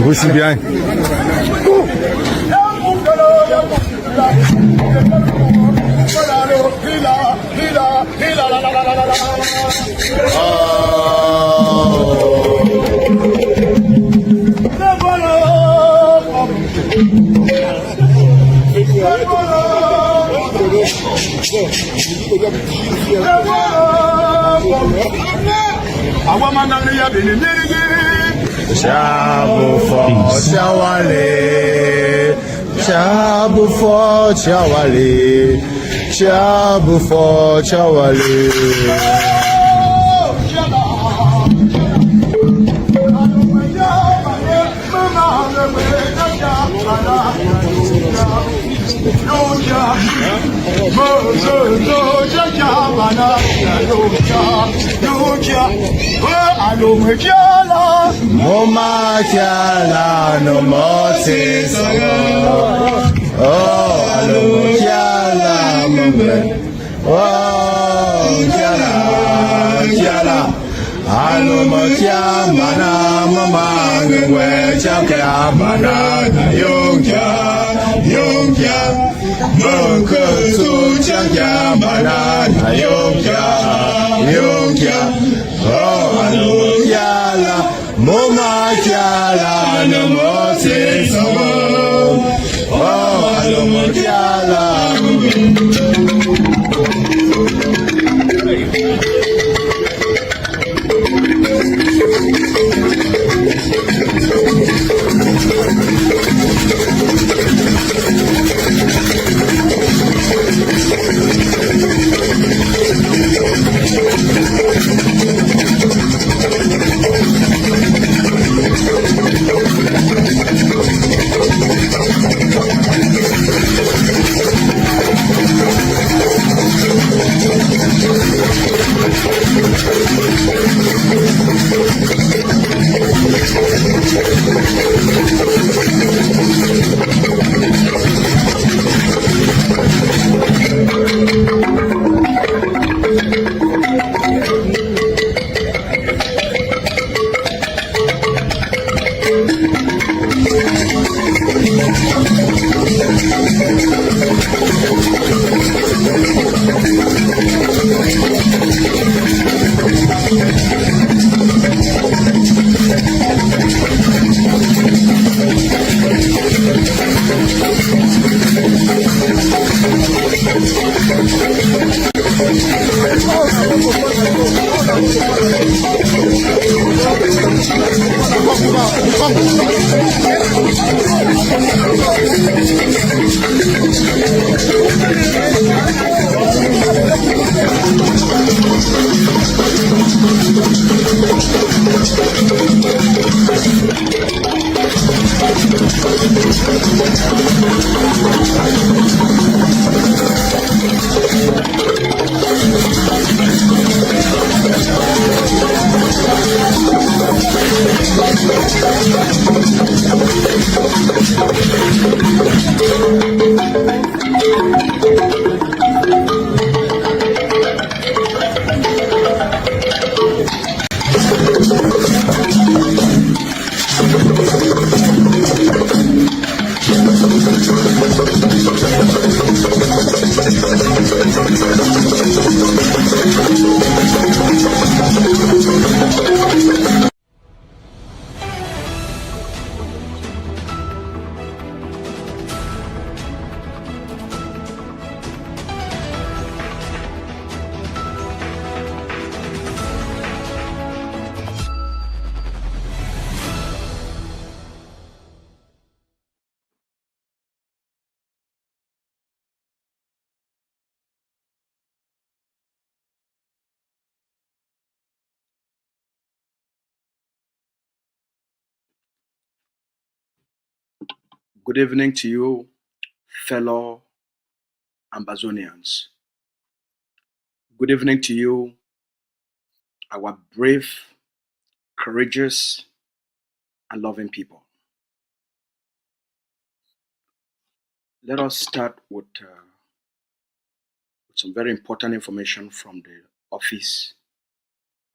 aussi bien. Moma kiala no moti sawa. Oh, alo kiala mbe. Oh, kiala. Alo makia mana mama ngwe chapya mana yongya. Moko tu chapya mana yongya. Oh, alo kiala. Moma kiala no moti sawa. Oh, alo kiala. Good evening to you, fellow Ambazonians. Good evening to you, our brave, courageous, and loving people. Let us start with some very important information from the office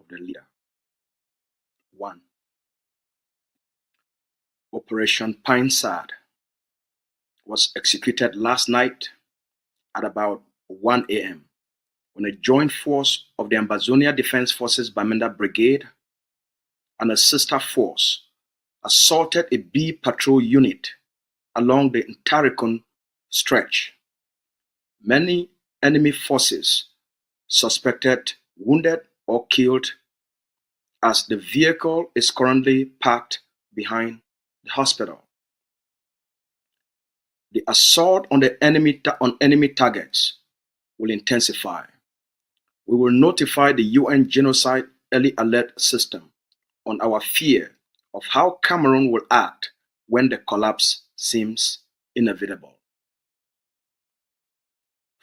of the leader. One, Operation Pinesard was executed last night at about 1 a.m. when a joint force of the Ambazonia Defense Forces Bamenda Brigade and a sister force assaulted a B patrol unit along the Ntarikon stretch. Many enemy forces suspected wounded or killed as the vehicle is currently parked behind the hospital. The assault on enemy targets will intensify. We will notify the UN Genocide Early Alert System on our fear of how Cameroon will act when the collapse seems inevitable.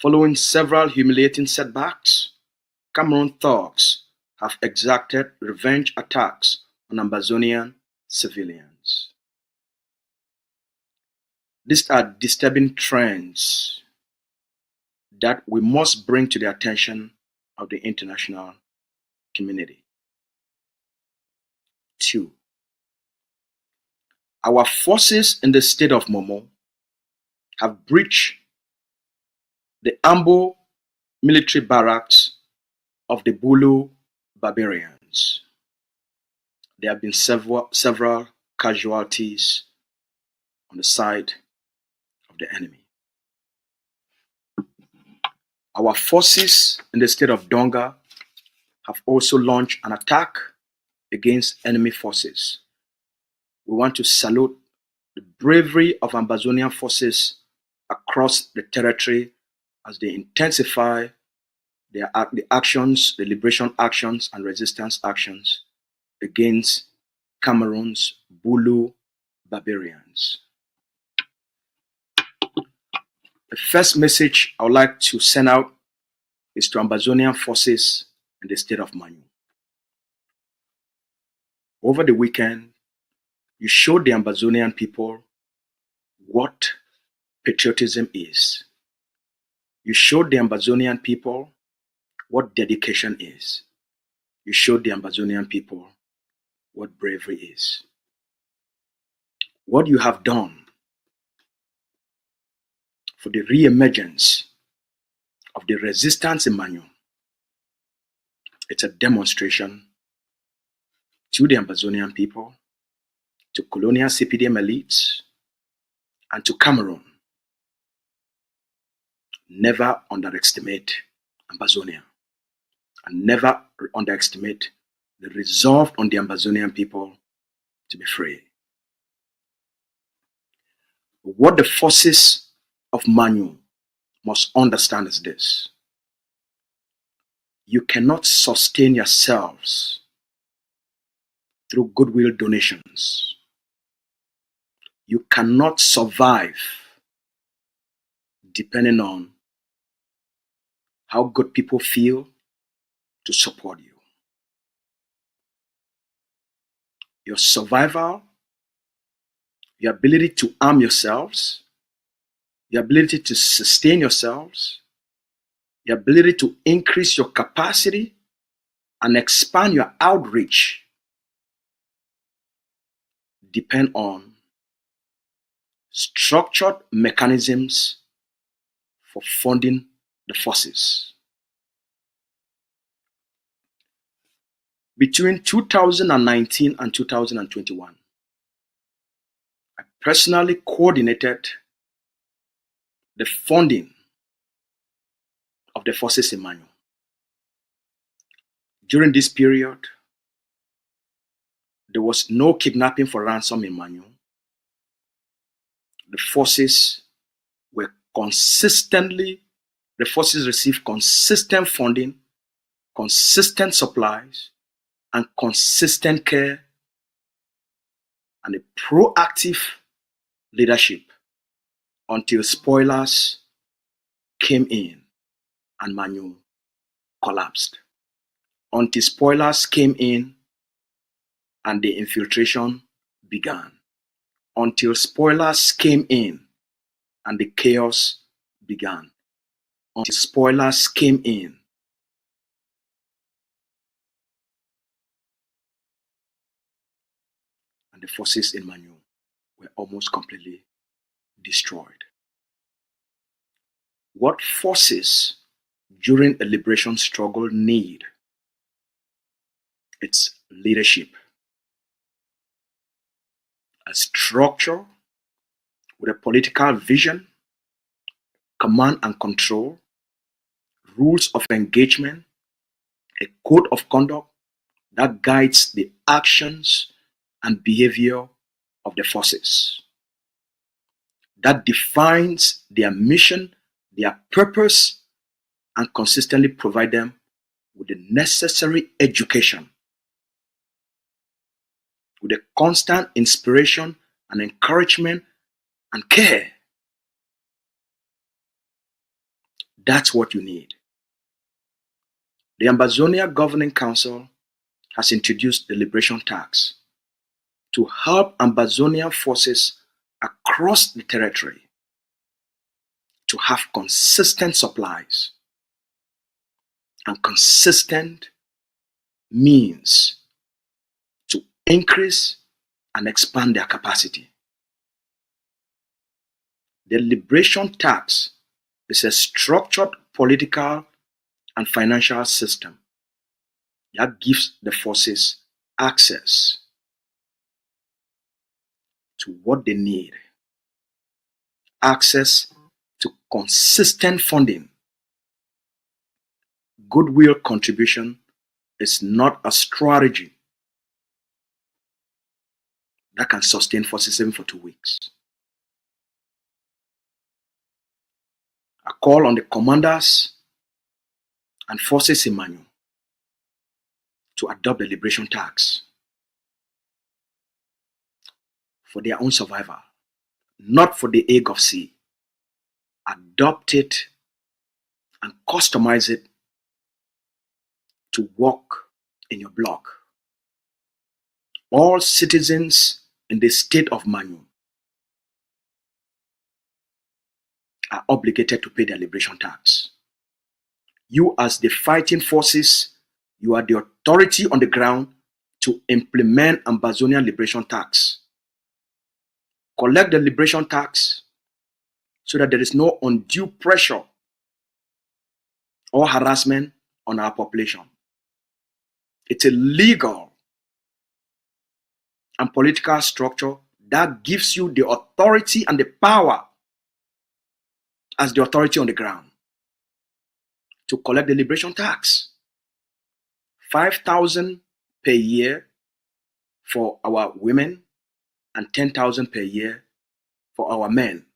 Following several humiliating setbacks, Cameroon thugs have exacted revenge attacks on Ambazonian civilians. These are disturbing trends that we must bring to the attention of the international community. 2. Our forces in the state of Momo have breached the Ambo military barracks of the Bulu barbarians. There have been several casualties on the side of the enemy. Our forces in the state of Donga have also launched an attack against enemy forces. We want to salute the bravery of Ambazonian forces across the territory as they intensify the actions, the liberation actions and resistance actions against Cameroon's Bulu barbarians. The first message I would like to send out is to Ambazonian forces in the state of Manu. Over the weekend, you showed the Ambazonian people what patriotism is. You showed the Ambazonian people what dedication is. You showed the Ambazonian people what bravery is. What you have done for the re-emergence of the resistance in Manu, it's a demonstration to the Ambazonian people, to colonial CPDM elites, and to Cameroon. Never underestimate Ambazonia, and never underestimate the resolve on the Ambazonian people to be free. What the forces of Manu must understand is this: you cannot sustain yourselves through goodwill donations. You cannot survive depending on how good people feel to support you. Your survival, your ability to arm yourselves, your ability to sustain yourselves, your ability to increase your capacity and expand your outreach depend on structured mechanisms for funding the forces. Between 2019 and 2021, I personally coordinated the funding of the forces in Manu. During this period, there was no kidnapping for ransom in Manu. The forces received consistent funding, consistent supplies, and consistent care, and a proactive leadership until spoilers came in and Manu collapsed. Until spoilers came in and the infiltration began. Until spoilers came in and the chaos began. Until spoilers came in and the forces in Manu were almost completely destroyed. What forces during a liberation struggle need? It's leadership, a structure with a political vision, command and control, rules of engagement, a code of conduct that guides the actions and behavior of the forces, that defines their mission, their purpose, and consistently provide them with the necessary education, with the constant inspiration and encouragement and care. That's what you need. The Ambazonia Governing Council has introduced the Liberation Tax to help Ambazonian forces across the territory to have consistent supplies and consistent means to increase and expand their capacity. The Liberation Tax is a structured political and financial system that gives the forces access to what they need, access to consistent funding. Goodwill contribution is not a strategy that can sustain forces even for 2 weeks. I call on the commanders and forces in Manu to adopt the Liberation Tax for their own survival, not for the AGovC. Adopt it and customize it to work in your block. All citizens in the state of Manu are obligated to pay their Liberation Tax. You, as the fighting forces, you are the authority on the ground to implement Ambazonian Liberation Tax. Collect the Liberation Tax so that there is no undue pressure or harassment on our population. It's a legal and political structure that gives you the authority and the power as the authority on the ground to collect the Liberation Tax. 5,000 per year for our women and 10,000 per year for our men.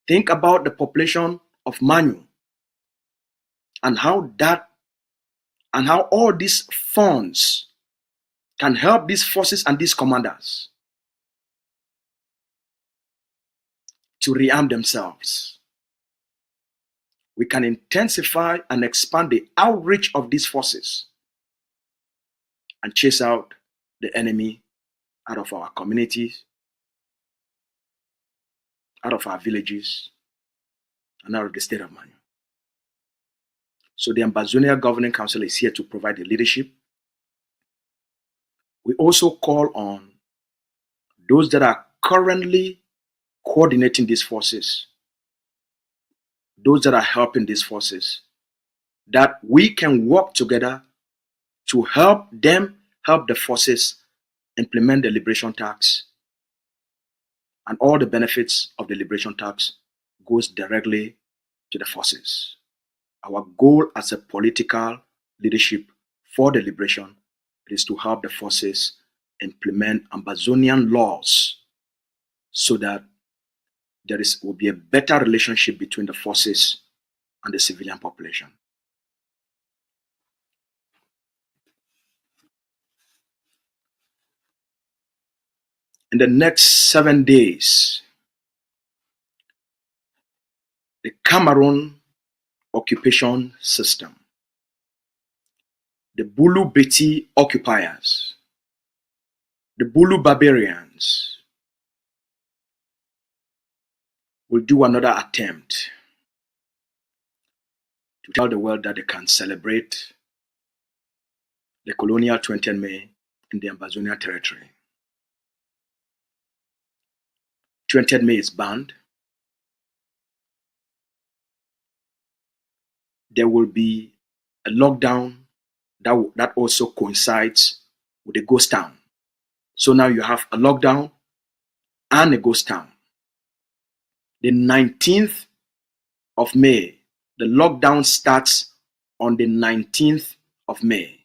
Think about the population of Manu and how all these funds can help these forces and these commanders to rearm themselves. We can intensify and expand the outreach of these forces and chase out the enemy out of our communities, out of our villages, and out of the state of Manu. So the Ambazonia Governing Council is here to provide the leadership. We also call on those that are currently coordinating these forces, those that are helping these forces, that we can work together to help them help the forces implement the Liberation Tax, and all the benefits of the Liberation Tax goes directly to the forces. Our goal as a political leadership for the liberation is to help the forces implement Ambazonian laws so that will be a better relationship between the forces and the civilian population. In the next 7 days, the Cameroon occupation system, the Bulu Beti occupiers, the Bulu barbarians will do another attempt to tell the world that they can celebrate the colonial 20th May in the Ambazonia territory. 20th May is banned. There will be a lockdown that also coincides with a ghost town. So now you have a lockdown and a ghost town. The 19th of May, the lockdown starts on the 19th of May.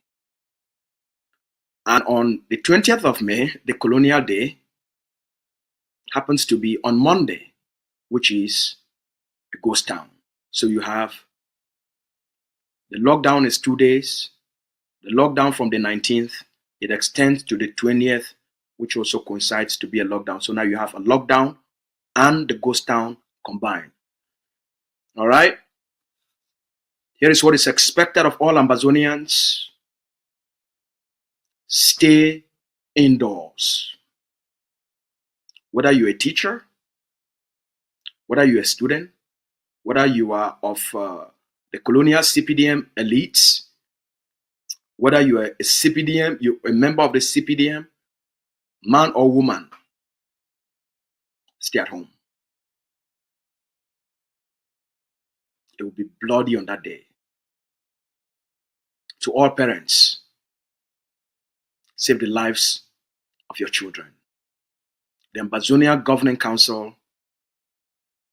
And on the 20th of May, the colonial day, happens to be on Monday, which is a ghost town. So you have the lockdown is 2 days. The lockdown from the 19th, it extends to the 20th, which also coincides to be a lockdown. So now you have a lockdown and the ghost town combined. All right. Here is what is expected of all Ambazonians. Stay indoors. Whether you're a teacher, whether you're a student, whether you are of the colonial CPDM elites, whether you are a CPDM, you're a member of the CPDM, man or woman, stay at home. It will be bloody on that day. To all parents, save the lives of your children. The Ambazonia Governing Council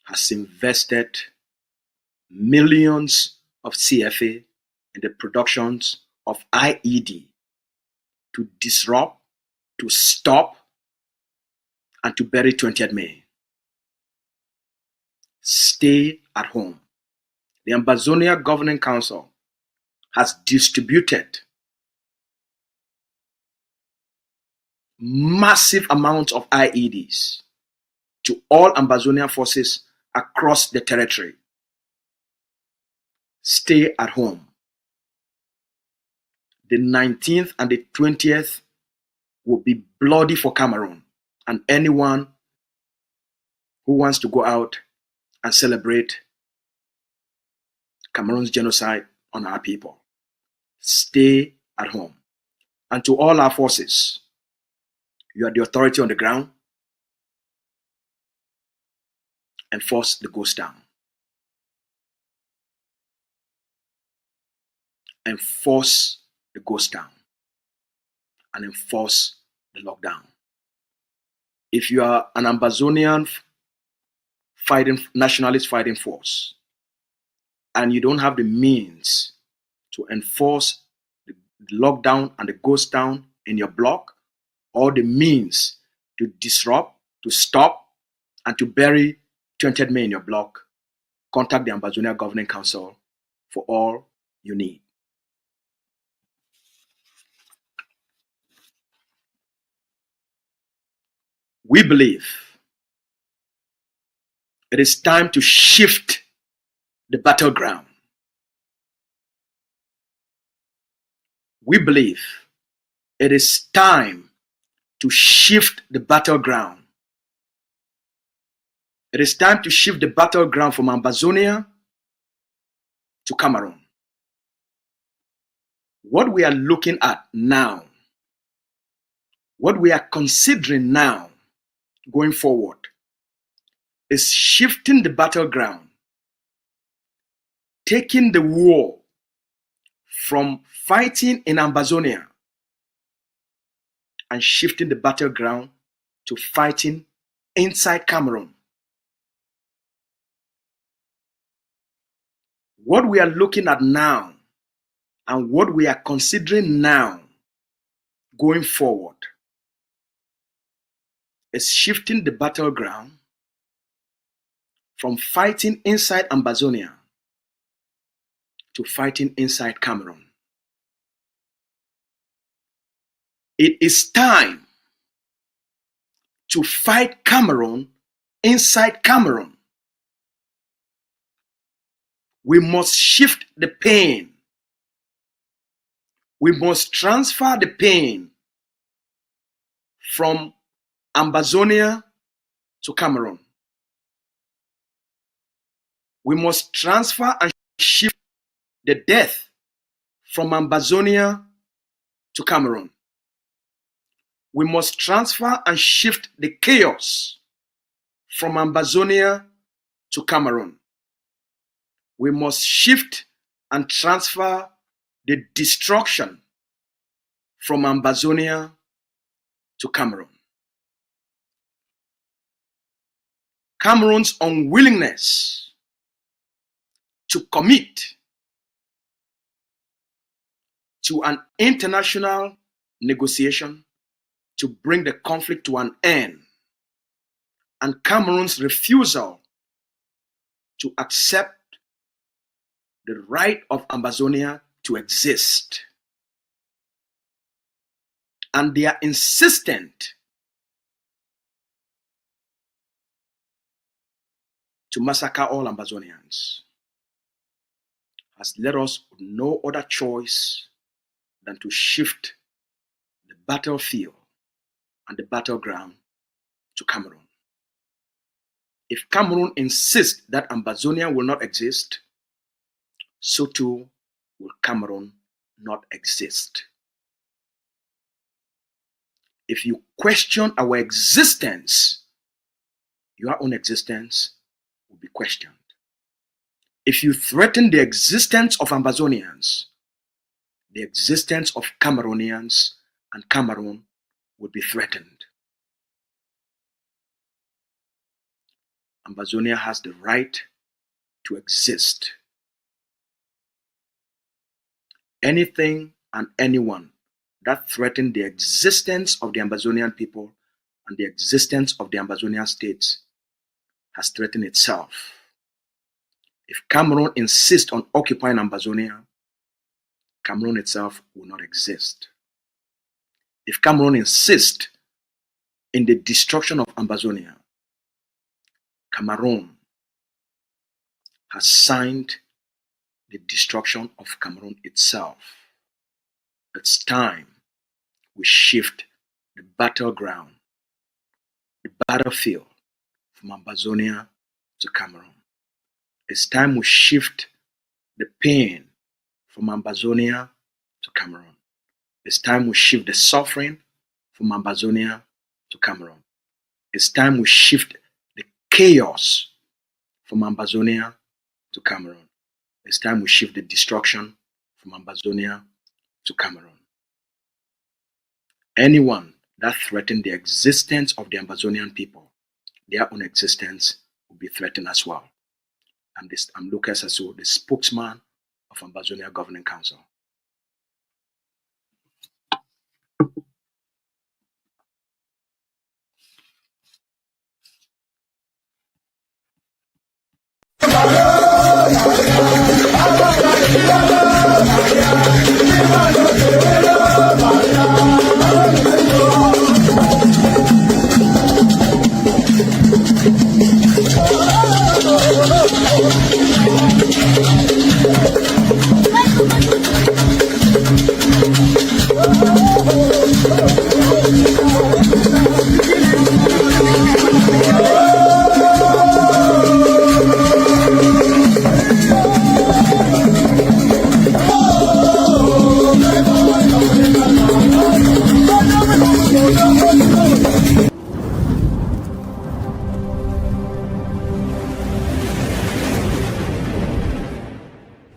has invested millions of CFA in the productions of IED to disrupt, to stop, and to bury 20th May. Stay at home. The Ambazonia Governing Council has distributed massive amounts of IEDs to all Ambazonia forces across the territory. Stay at home. The 19th and the 20th will be bloody for Cameroon and anyone who wants to go out and celebrate Cameroon's genocide on our people. Stay at home. And to all our forces, you are the authority on the ground. Enforce the ghost town. Enforce the ghost town. And enforce the lockdown. If you are an Ambazonian nationalist fighting force and you don't have the means to enforce the lockdown and the ghost town in your block, or the means to disrupt, to stop, and to bury 20th May in your block, contact the Ambazonia Governing Council for all you need. We believe it is time to shift the battleground. We believe it is time to shift the battleground. It is time to shift the battleground from Ambazonia to Cameroon. What we are looking at now, what we are considering now going forward, is shifting the battleground, taking the war from fighting in Ambazonia and shifting the battleground to fighting inside Cameroon. What we are looking at now and what we are considering now going forward is shifting the battleground from fighting inside Ambazonia to fighting inside Cameroon. It is time to fight Cameroon inside Cameroon. We must shift the pain. We must transfer the pain from Ambazonia to Cameroon. We must transfer and shift the death from Ambazonia to Cameroon. We must transfer and shift the chaos from Ambazonia to Cameroon. We must shift and transfer the destruction from Ambazonia to Cameroon. Cameroon's unwillingness to commit to an international negotiation to bring the conflict to an end, and Cameroon's refusal to accept the right of Ambazonia to exist, and they are insistent to massacre all Ambazonians, has led us with no other choice than to shift the battlefield and the battleground to Cameroon. If Cameroon insists that Ambazonia will not exist, so too will Cameroon not exist. If you question our existence, your own existence will be questioned. If you threaten the existence of Ambazonians, the existence of Cameroonians and Cameroon would be threatened. Ambazonia has the right to exist. Anything and anyone that threaten the existence of the Ambazonian people and the existence of the Ambazonian states has threatened itself. If Cameroon insists on occupying Ambazonia, Cameroon itself will not exist. If Cameroon insists in the destruction of Ambazonia, Cameroon has signed the destruction of Cameroon itself. It's time we shift the battleground, the battlefield from Ambazonia to Cameroon. It's time we shift the pain from Ambazonia to Cameroon. It's time we shift the suffering from Ambazonia to Cameroon. It's time we shift the chaos from Ambazonia to Cameroon. It's time we shift the destruction from Ambazonia to Cameroon. Anyone that threatens the existence of the Ambazonian people, their own existence will be threatened as well. I'm Lucas Asu, the spokesman of Ambazonia Governing Council.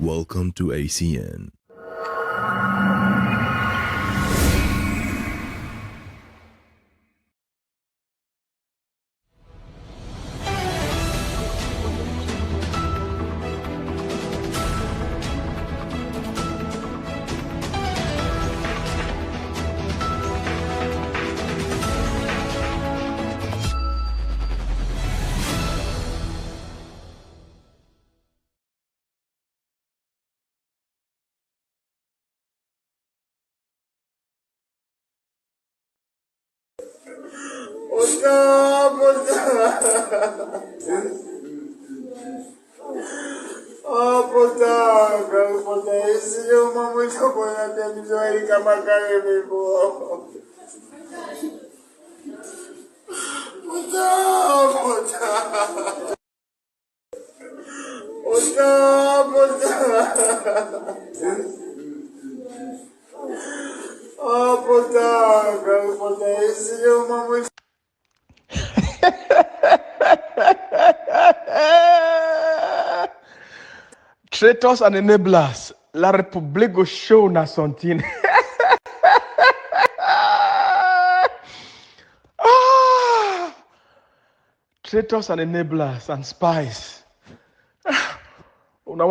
Welcome to ACN. Traitors and enablers. La République go show na something. Traitors and enablers and spies.